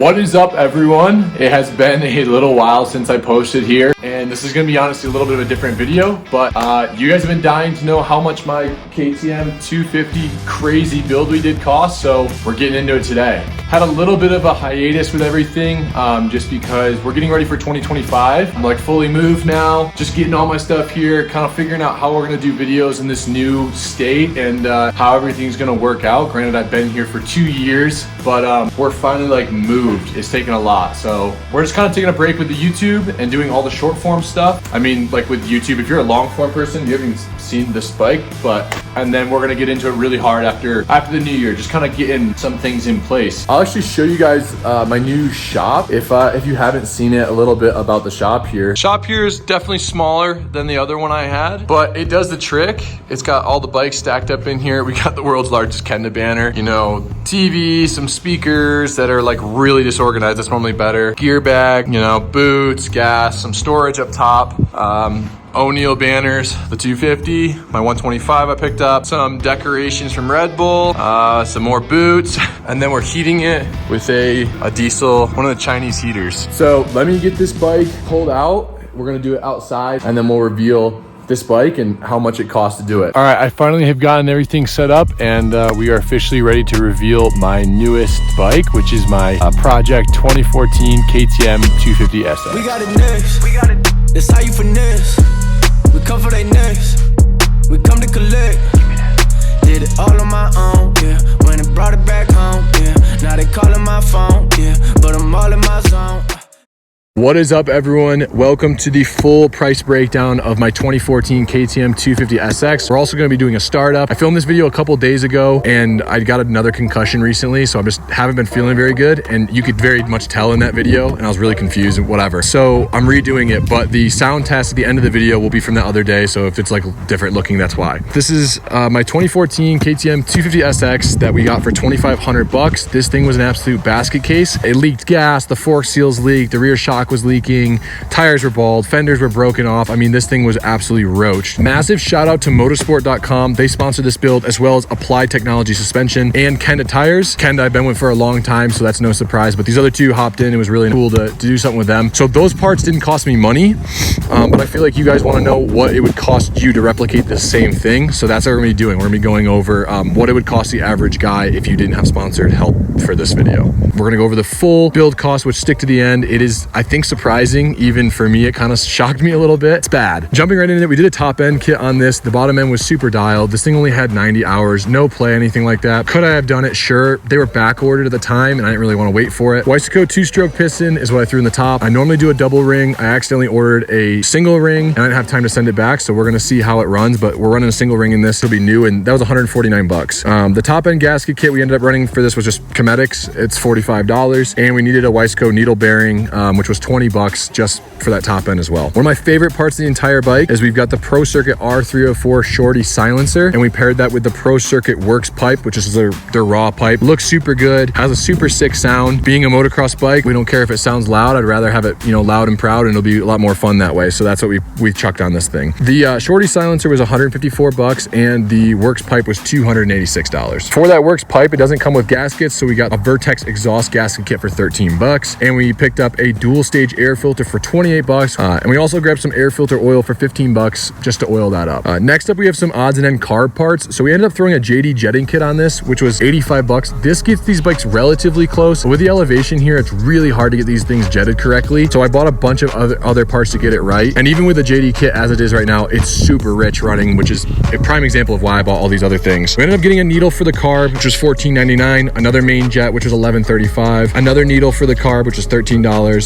What is up, everyone? It has been a little while since I posted here, and this is going to be honestly a little bit of a different video, but you guys have been dying to know how much my KTM 250 crazy build we did cost, so we're getting into it today. Had a little bit of a hiatus with everything, just because we're getting ready for 2025. I'm like fully moved now, just getting all my stuff here, kind of figuring out how we're going to do videos in this new state and how everything's going to work out. Granted, I've been here for 2 years, but we're finally like moved. It's taken a lot, so we're just kind of taking a break with the YouTube and doing all the short form stuff. I mean, like with YouTube, if you're a long form person, you haven't seen this bike, and then we're gonna get into it really hard after the new year, just kind of getting some things in place. I'll actually show you guys my new shop if you haven't seen it, a little bit about the shop here. Shop here is definitely smaller than the other one I had, but it does the trick. It's got all the bikes stacked up in here. We got the world's largest Kenda banner, you know, TV, some speakers that are like really disorganized. That's normally better. Gear bag, you know, boots, gas, some storage up top. O'Neill banners, the 250, my 125 I picked up, some decorations from Red Bull, some more boots, and then we're heating it with a diesel, one of the Chinese heaters. So let me get this bike pulled out. We're gonna do it outside, and then we'll reveal this bike and how much it costs to do it. All right, I finally have gotten everything set up, and we are officially ready to reveal my newest bike, which is my Project 2014 KTM 250sx. We got it next. That's how you finesse. We come for they next. We come to collect. Did it all on my own, yeah. When it brought it back home, yeah. Now they calling my phone, yeah. But I'm all in my zone. What is up, everyone? Welcome to the full price breakdown of my 2014 KTM 250sx. We're also going to be doing a startup. I filmed this video a couple days ago, and I got another concussion recently, so I just haven't been feeling very good, and you could very much tell in that video, and I was really confused and whatever. So I'm redoing it, but the sound test at the end of the video will be from the other day, so if it's like different looking, that's why. This is my 2014 KTM 250sx that we got for 2,500 bucks. This thing was an absolute basket case. It leaked gas, the fork seals leaked, the rear shock was leaking, tires were bald, fenders were broken off. I mean, this thing was absolutely roached. Massive shout out to motorsport.com. They sponsored this build, as well as Applied Technology Suspension and Kenda tires. Kenda I've been with for a long time, so that's no surprise, but these other two hopped in. It was really cool to do something with them. So those parts didn't cost me money, but I feel like you guys want to know what it would cost you to replicate the same thing. So that's what we're gonna be doing. We're gonna be going over what it would cost the average guy if you didn't have sponsored help for this video. We're gonna go over the full build cost, which stick to the end. It is, I think, surprising. Even for me, it kind of shocked me a little bit. It's bad. Jumping right into it, we did a top end kit on this. The bottom end was super dialed. This thing only had 90 hours, no play, anything like that. Could I have done it? Sure. They were back ordered at the time, and I didn't really want to wait for it. Weissco 2-stroke piston is what I threw in the top. I normally do a double ring. I accidentally ordered a single ring, and I didn't have time to send it back, so we're gonna see how it runs, but we're running a single ring in this. It'll be new, and that was 149 bucks. The top end gasket kit we ended up running for this was just Cometics. It's $45, and we needed a Weissco needle bearing, which was 20 bucks just for that top end as well. One of my favorite parts of the entire bike is we've got the Pro Circuit R304 Shorty silencer, and we paired that with the Pro Circuit Works pipe, which is their raw pipe. Looks super good, has a super sick sound. Being a motocross bike, we don't care if it sounds loud. I'd rather have it, you know, loud and proud, and it'll be a lot more fun that way. So that's what we chucked on this thing. The Shorty silencer was 154 bucks, and the Works pipe was $286. For that Works pipe, it doesn't come with gaskets, so we got a Vertex exhaust gasket kit for 13 bucks, and we picked up a dual stage air filter for 28 bucks, and we also grabbed some air filter oil for 15 bucks just to oil that up. Next up, we have some odds and end carb parts. So we ended up throwing a JD jetting kit on this, which was 85 bucks. This gets these bikes relatively close. With the elevation here, it's really hard to get these things jetted correctly. So I bought a bunch of other parts to get it right. And even with the JD kit as it is right now, it's super rich running, which is a prime example of why I bought all these other things. We ended up getting a needle for the carb, which was $14.99, another main jet, which was $11.35, another needle for the carb, which was $13,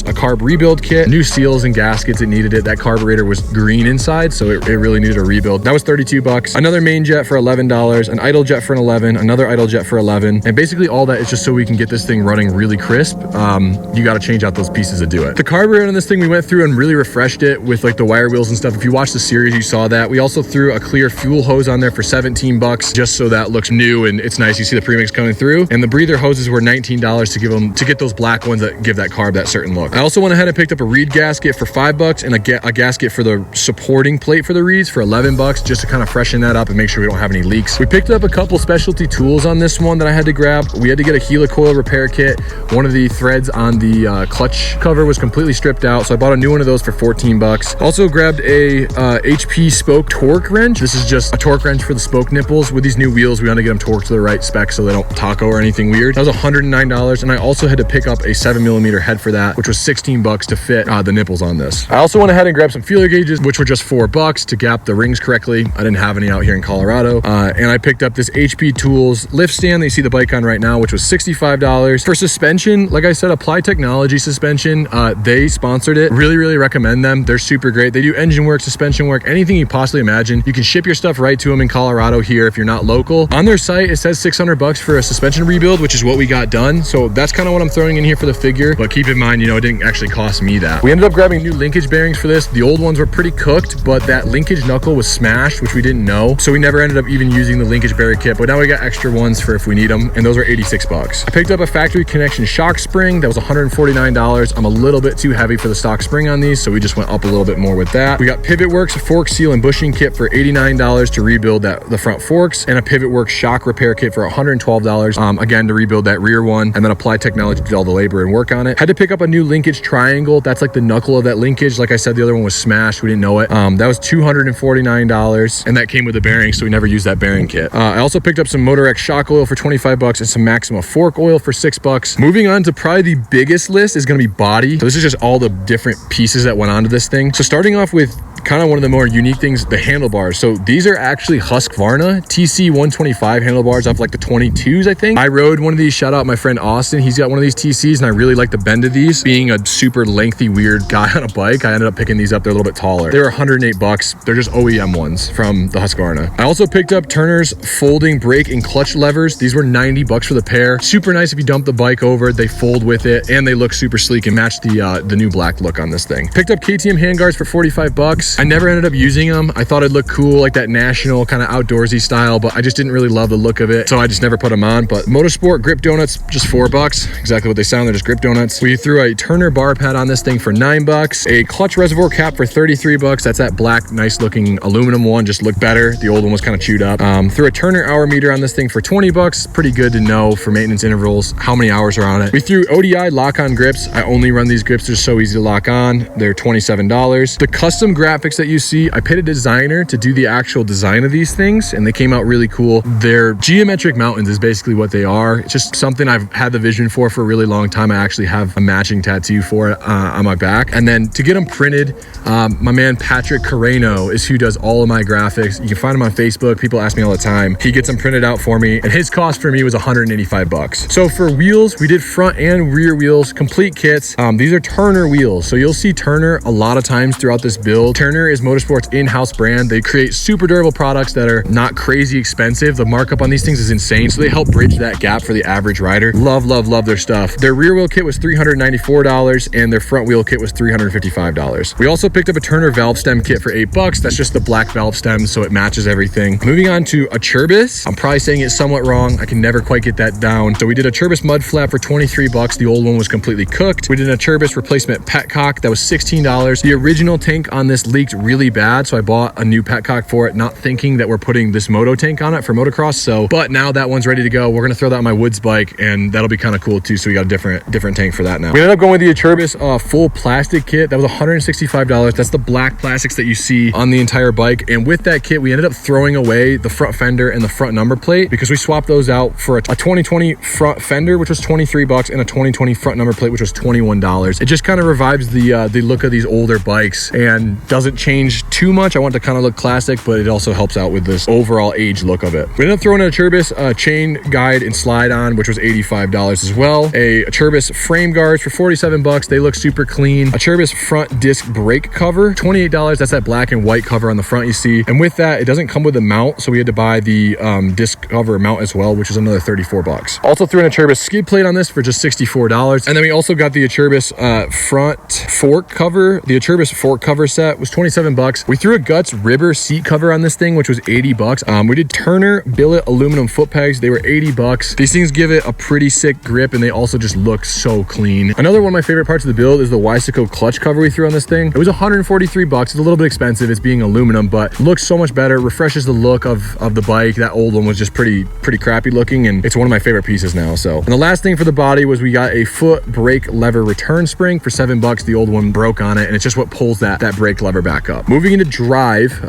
a carb rebuild kit, new seals and gaskets. It needed it. That carburetor was green inside, so it really needed a rebuild. That was 32 bucks. Another main jet for $11, an idle jet for $11, another idle jet for $11, and basically all that is just so we can get this thing running really crisp. You got to change out those pieces to do it. The carburetor on this thing, we went through and really refreshed it with like the wire wheels and stuff. If you watched the series, you saw that. We also threw a clear fuel hose on there for 17 bucks, just so that looks new and it's nice. You see the premix coming through, and the breather hoses were $19 to get those black ones that give that carb that certain look. I also went ahead and picked up a reed gasket for $5 and a gasket for the supporting plate for the reeds for $11, just to kind of freshen that up and make sure we don't have any leaks. We picked up a couple specialty tools on this one that I had to grab. We had to get a helicoil repair kit. One of the threads on the clutch cover was completely stripped out, so I bought a new one of those for $14. Also grabbed a HP spoke torque wrench. This is just a torque wrench for the spoke nipples. With these new wheels, we want to get them torqued to the right spec so they don't taco or anything weird. That was $109, and I also had to pick up a 7mm head for that, which was $16 to fit the nipples on this. I also went ahead and grabbed some feeler gauges, which were just $4 to gap the rings correctly. I didn't have any out here in Colorado. And I picked up this HP Tools lift stand that you see the bike on right now, which was $65. For suspension, like I said, Apply Technology suspension, they sponsored it. Really recommend them. They're super great. They do engine work, suspension work, anything you possibly imagine. You can ship your stuff right to them in Colorado here if you're not local. On their site, it says $600 for a suspension rebuild, which is what we got done. So that's kind of what I'm throwing in here for the figure. But keep in mind, you know, it didn't actually cost me that. We ended up grabbing new linkage bearings for this. The old ones were pretty cooked, but that linkage knuckle was smashed, which we didn't know. So we never ended up even using the linkage bearing kit, but now we got extra ones for if we need them, and those are $86. I picked up a factory connection shock spring. That was $149. I'm a little bit too heavy for the stock spring on these, so we just went up a little bit more with that. We got Pivot Works fork seal and bushing kit for $89 to rebuild the front forks, and a Pivot Works shock repair kit for $112, again, to rebuild that rear one, and then Apply Technology did all the labor and work on it. Had to pick up a new linkage triangle. That's like the knuckle of that linkage. Like I said, the other one was smashed. We didn't know it. That was $249, and that came with the bearing, so we never used that bearing kit. I also picked up some Motor X shock oil for $25 and some Maxima fork oil for $6. Moving on to probably the biggest list is going to be body. So this is just all the different pieces that went onto this thing. So starting off with kind of one of the more unique things, the handlebars. So these are actually Husqvarna TC 125 handlebars off like the 22s, I think. I rode one of these. Shout out my friend Austin. He's got one of these TCs, and I really like the bend of these. Being a super lengthy, weird guy on a bike, I ended up picking these up. They're a little bit taller. They were $108. They're just OEM ones from the Husqvarna. I also picked up Turner's folding brake and clutch levers. These were $90 for the pair. Super nice if you dump the bike over. They fold with it, and they look super sleek and match the new black look on this thing. Picked up KTM handguards for $45. I never ended up using them. I thought it'd look cool, like that national kind of outdoorsy style, but I just didn't really love the look of it, so I just never put them on. But Motorsport grip donuts, just $4. Exactly what they sound. They're just grip donuts. We threw a Turner bar pad on this thing for $9. A clutch reservoir cap for $33. That's that black, nice looking aluminum one. Just looked better. The old one was kind of chewed up. Threw a Turner hour meter on this thing for $20. Pretty good to know for maintenance intervals how many hours are on it. We threw ODI lock-on grips. I only run these grips. They're so easy to lock on. They're $27. The custom graphics that you see, I paid a designer to do the actual design of these things, and they came out really cool. They're geometric mountains is basically what they are. It's just something I've had the vision for a really long time. I actually have a matching tattoo for it on my back. And then to get them printed, my man Patrick Carreno is who does all of my graphics. You can find him on Facebook. People ask me all the time. He gets them printed out for me, and his cost for me was $185. So for wheels, we did front and rear wheels, complete kits. These are Turner wheels. So you'll see Turner a lot of times throughout this build. Turner is Motorsport's in-house brand. They create super durable products that are not crazy expensive. The markup on these things is insane, so they help bridge that gap for the average rider. Love their stuff. Their rear wheel kit was $394, and their front wheel kit was $355. We also picked up a Turner valve stem kit for $8. That's just the black valve stem, so it matches everything. Moving on to a Churbis. I'm probably saying it somewhat wrong. I can never quite get that down. So we did a Churbis mud flap for $23. The old one was completely cooked. We did a Churbis replacement petcock. That was $16. The original tank on this leaked really bad, so I bought a new petcock for it, not thinking that we're putting this moto tank on it for motocross. So, but now that one's ready to go. We're gonna throw that on my Woods bike, and that'll be kind of cool too. So we got a different tank for that now. We ended up going with the Churbis full plastic kit. That was $165. That's the black plastics that you see on the entire bike. And with that kit, we ended up throwing away the front fender and the front number plate because we swapped those out for a 2020 front fender, which was $23, and a 2020 front number plate, which was $21. It just kind of revives the look of these older bikes and doesn't change too much. I want to kind of look classic, but it also helps out with this overall age look of it. We ended up throwing in a Churbis chain guide and slide on, which was $85 as well. A Churbis frame guards for $47. They look super clean. A Churbis front disc brake cover, $28. That's that black and white cover on the front you see. And with that, it doesn't come with a mount, so we had to buy the disc cover mount as well, which is another $34. Also threw in a Churbis skid plate on this for just $64. And then we also got the Churbis front fork cover. The Churbis fork cover set was 27 bucks. We threw a Guts River seat cover on this thing, which was 80 bucks. We did Turner billet aluminum foot pegs. They were 80 bucks. These things give it a pretty sick grip, and they also just look so clean. Another one of my favorite parts of the build is the Wysico clutch cover we threw on this thing. It was 143 bucks. It's a little bit expensive. It's being aluminum, but looks so much better. Refreshes the look of the bike. That old one was just pretty crappy looking, and it's one of my favorite pieces now. So, and the last thing for the body was we got a foot brake lever return spring for 7 bucks. The old one broke on it, and it's just what pulls that brake lever back up. Moving into drive,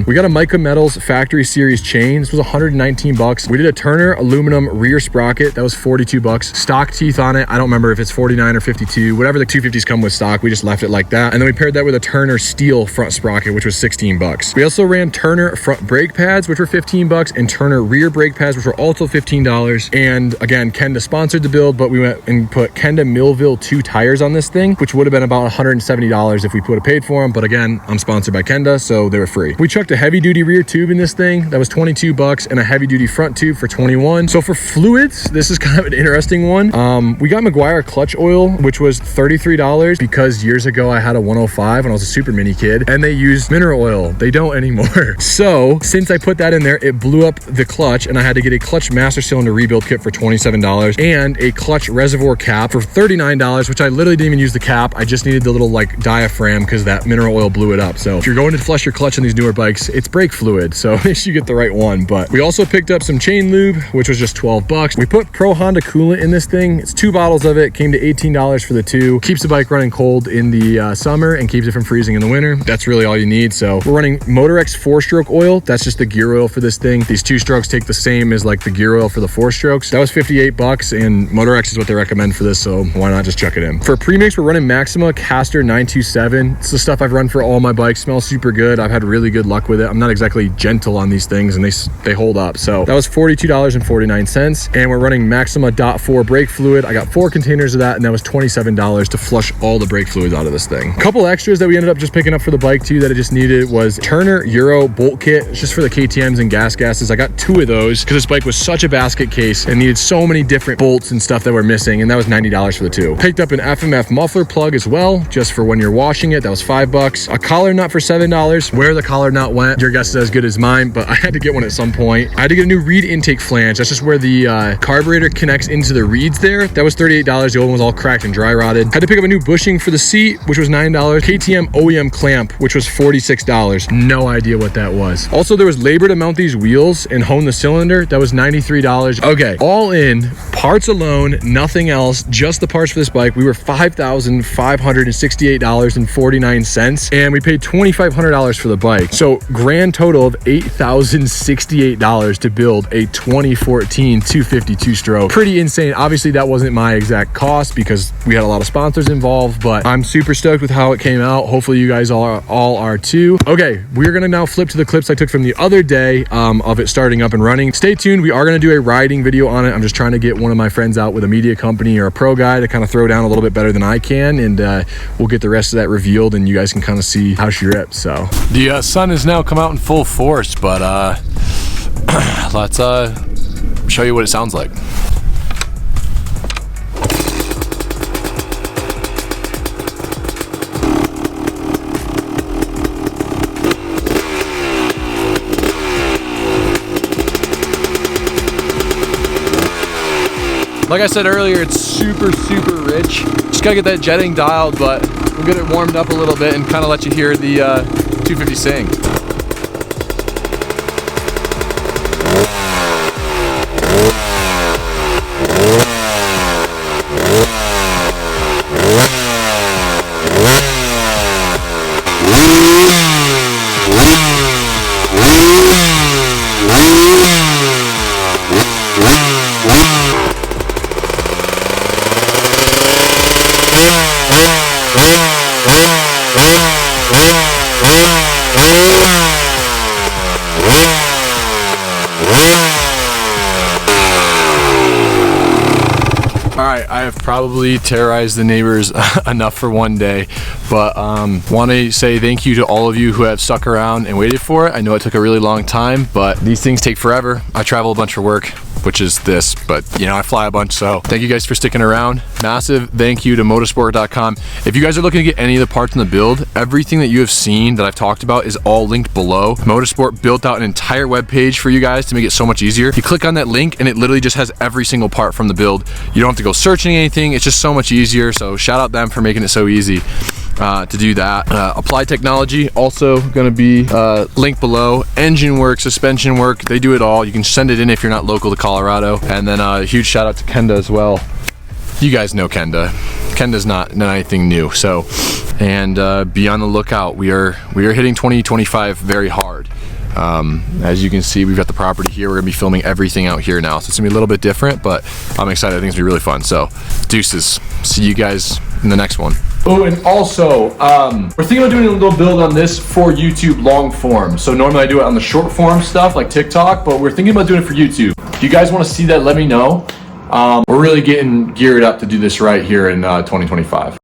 we got a Mica Metals factory series chain. This was 119 bucks. We did a Turner aluminum rear sprocket. That was 42 bucks. Stock teeth on it. I don't remember if it's 49 or 52, whatever the 250s come with stock. We just left it like that. And then we paired that with a Turner steel front sprocket, which was 16 bucks. We also ran Turner front brake pads, which were 15 bucks, and Turner rear brake pads, which were also $15. And again, Kenda sponsored the build, but we went and put Kenda Millville 2 tires on this thing, which would have been about $170 if we would have paid for them. But again, I'm sponsored by Kenda, so they were free. We chucked a heavy duty rear tube in this thing. That was 22 bucks, and a heavy duty front tube for 21. So for fluids, this is kind of an interesting one. We got Meguiar clutch oil, which was $33 because years ago I had a 105 when I was a super mini kid, and they used mineral oil. They don't anymore. So since I put that in there, it blew up the clutch, and I had to get a clutch master cylinder rebuild kit for $27 and a clutch reservoir cap for $39, which I literally didn't even use the cap. I just needed the little like diaphragm because that mineral oil blew it up. So if you're going to flush your clutch on these newer bikes, it's brake fluid, so make sure you get the right one. But we also picked up some chain lube, which was just 12 bucks. We put Pro Honda coolant in this thing. It's 2 bottles of it, came to $18 for the 2. Keeps the bike running cold in the summer and keeps it from freezing in the winter. That's really all you need. So we're running Motorex 4-stroke oil. That's just the gear oil for this thing. These 2 strokes take the same as like the gear oil for the 4 strokes. That was 58 bucks, and Motorex is what they recommend for this, so why not just chuck it in. For premix, we're running Maxima Caster 927. It's the stuff I've run for all my bikes. Smells super good. I've had really good luck with it. I'm not exactly gentle on these things, and they hold up. So that was $42.49, and we're running Maxima .4 brake fluid. I got 4 containers of that, and that was $27 to flush all the brake fluids out of this thing. A couple extras that we ended up just picking up for the bike too that I just needed was Turner Euro bolt kit. It's just for the KTMs and gas gases. I got 2 of those because this bike was such a basket case and needed so many different bolts and stuff that were missing, and that was $90 for the 2. Picked up an FMF muffler plug as well, just for when you're washing it. That was 5 bucks. A collar nut for $7. Where the collar nut went, your guess is as good as mine, but I had to get one at some point. I had to get a new reed intake flange. That's just where the carburetor connects into the reeds there. That was $38. The old one was all cracked and dry rotted. Had to pick up a new bushing for the seat, which was $9. KTM OEM clamp, which was $46. No idea what that was. Also, there was labor to mount these wheels and hone the cylinder. That was $93. Okay, all in, parts alone, nothing else, just the parts for this bike, we were $5,568.49, and we paid $2,500 for the bike. So grand total of $8,068 to build a 2014 250 2-stroke. Pretty insane. Obviously that wasn't my exact cost because we had a lot of sponsors involved, but I'm super stoked with how it came out. Hopefully you guys all are too. Okay, we're gonna now flip to the clips I took from the other day of it starting up and running. Stay tuned. We are gonna do a riding video on it. I'm just trying to get one of my friends out with a media company or a pro guy to kind of throw down a little bit better than I can, and we'll get the rest of that revealed and you guys can kind of see how she rips. So the sun has now come out in full force, but let's show you what it sounds like. Like I said earlier, it's super rich. Just gotta get that jetting dialed, but we'll get it warmed up a little bit and kind of let you hear the 250 sing. probably terrorized the neighbors enough for one day, but want to say thank you to all of you who have stuck around and waited for it. I know it took a really long time, but these things take forever. I travel a bunch for work, which is this, but you know, I fly a bunch, so thank you guys for sticking around. Massive thank you to motorsport.com. If you guys are looking to get any of the parts in the build, everything that you have seen that I've talked about is all linked below. Motorsport built out an entire web page for you guys to make it so much easier. You click on that link and it literally just has every single part from the build. You don't have to go searching anything. It's just so much easier. So shout out them for making it so easy to do that. Applied Technology also going to be linked below. Engine work, suspension work, they do it all. You can send it in if you're not local to Colorado. And then a huge shout out to Kenda as well. You guys know Kenda. Kenda's not anything new. So, and be on the lookout. We are hitting 2025 very hard. As you can see, we've got the property here. We're gonna be filming everything out here now, so it's gonna be a little bit different, but I'm excited. I think it's gonna be really fun. So deuces, see you guys in the next one. Oh, and also we're thinking about doing a little build on this for YouTube long form. So normally I do it on the short form stuff like TikTok, but we're thinking about doing it for YouTube. If you guys want to see that, let me know. We're really getting geared up to do this right here in 2025.